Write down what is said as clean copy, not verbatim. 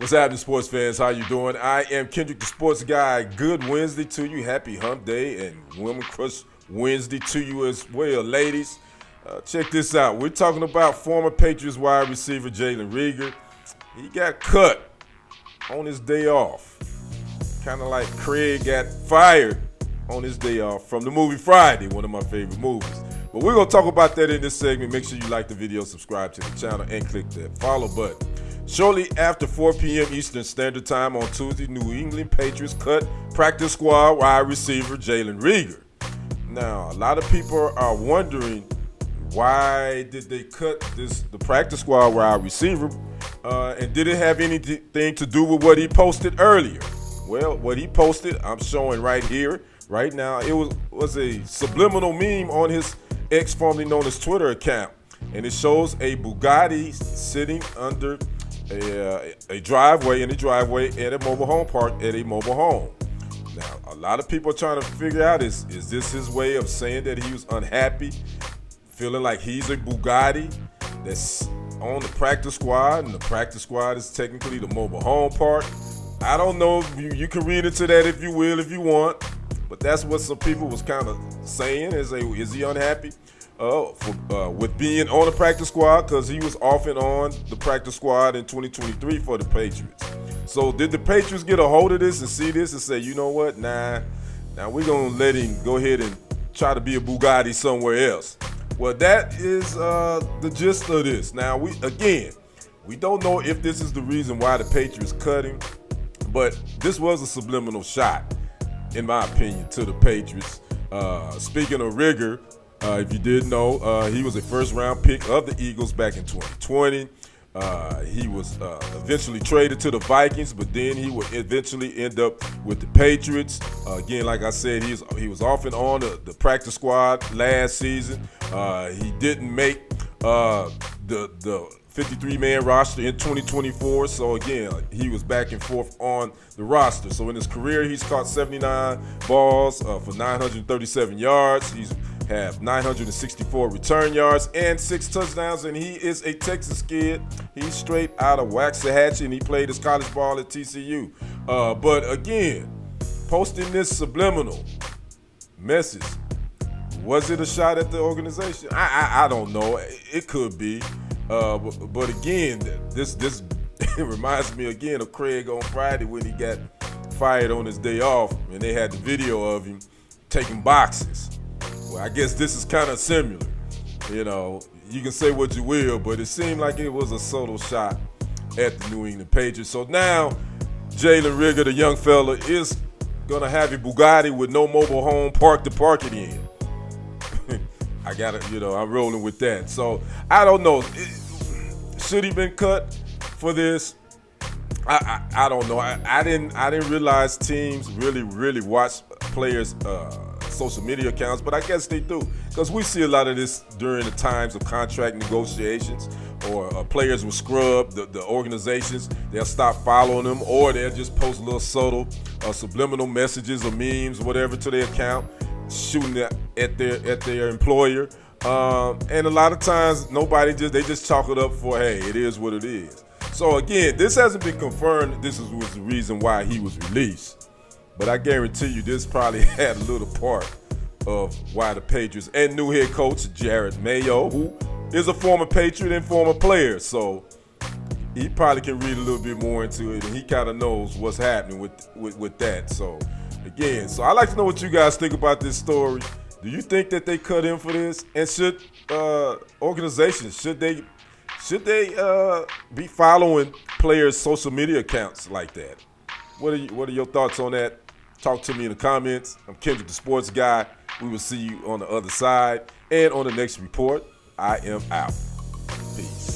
What's happening, sports fans? How you doing? I am Kendrick, the sports guy. Good Wednesday to you. Happy Hump Day and Women Crush Wednesday to you as well, ladies. Check this out. We're talking about former Patriots wide receiver Jalen Reagor. He got cut on his day off. Kind of like Craig got fired on his day off from the movie Friday, one of my favorite movies. But we're going to talk about that in this segment. Make sure you like the video, subscribe to the channel, and click that follow button. Shortly after 4 p.m. Eastern Standard Time on Tuesday, New England Patriots cut practice squad wide receiver Jalen Reagor. Now, a lot of people are wondering, why did they cut the practice squad wide receiver, and did it have anything to do with what he posted earlier? Well, what he posted, I'm showing right here, right now. It was a subliminal meme on his ex, formerly known as Twitter account, and it shows a Bugatti sitting under a driveway at a mobile home park at a mobile home. Now, a lot of people are trying to figure out, is this his way of saying that he was unhappy, feeling like he's a Bugatti that's on the practice squad, and the practice squad is technically the mobile home park? I don't know. You can read into that if you will, if you want, but that's what some people was kind of saying. Is he unhappy with being on the practice squad, because he was off and on the practice squad in 2023 for the Patriots? So did the Patriots get a hold of this and see this and say, you know what, now we're going to let him go ahead and try to be a Bugatti somewhere else? Well, that is the gist of this. Now, we don't know if this is the reason why the Patriots cut him, but this was a subliminal shot, in my opinion, to the Patriots. Speaking of Reagor, if you didn't know, he was a first-round pick of the Eagles back in 2020. He was eventually traded to the Vikings, but then he would eventually end up with the Patriots. Again, like I said, he was off and on the practice squad last season. He didn't make the 53-man roster in 2024. So again, he was back and forth on the roster. So in his career, he's caught 79 balls for 937 yards. He's have 964 return yards and 6 touchdowns, and he is a Texas kid. He's straight out of Waxahachie, and he played his college ball at TCU. But again, posting this subliminal message, was it a shot at the organization? I don't know. It could be. But again, this it reminds me again of Craig on Friday when he got fired on his day off, and they had the video of him taking boxes. Well, I guess this is kind of similar. You know, you can say what you will, but it seemed like it was a subtle shot at the New England Patriots. So now, Jalen Reagor, the young fella, is going to have a Bugatti with no mobile home park to park it in. I'm rolling with that. So, I don't know. Should he been cut for this? I don't know. I didn't realize teams really watch players' social media accounts, but I guess they do, because we see a lot of this during the times of contract negotiations, or players will scrub the organizations. They'll stop following them, or they'll just post little subtle subliminal messages or memes, whatever, to their account, shooting at their employer. And a lot of times they just chalk it up for, hey, it is what it is. So again, this hasn't been confirmed. This was the reason why he was released. But I guarantee you this probably had a little part of why the Patriots and new head coach Jared Mayo, who is a former Patriot and former player, so he probably can read a little bit more into it, and he kind of knows what's happening with that. So again, I'd like to know what you guys think about this story. Do you think that they cut him for this? And should organizations, should they be following players' social media accounts like that? What are your thoughts on that? Talk to me in the comments. I'm Kendrick, the sports guy. We will see you on the other side. And on the next report, I am out. Peace.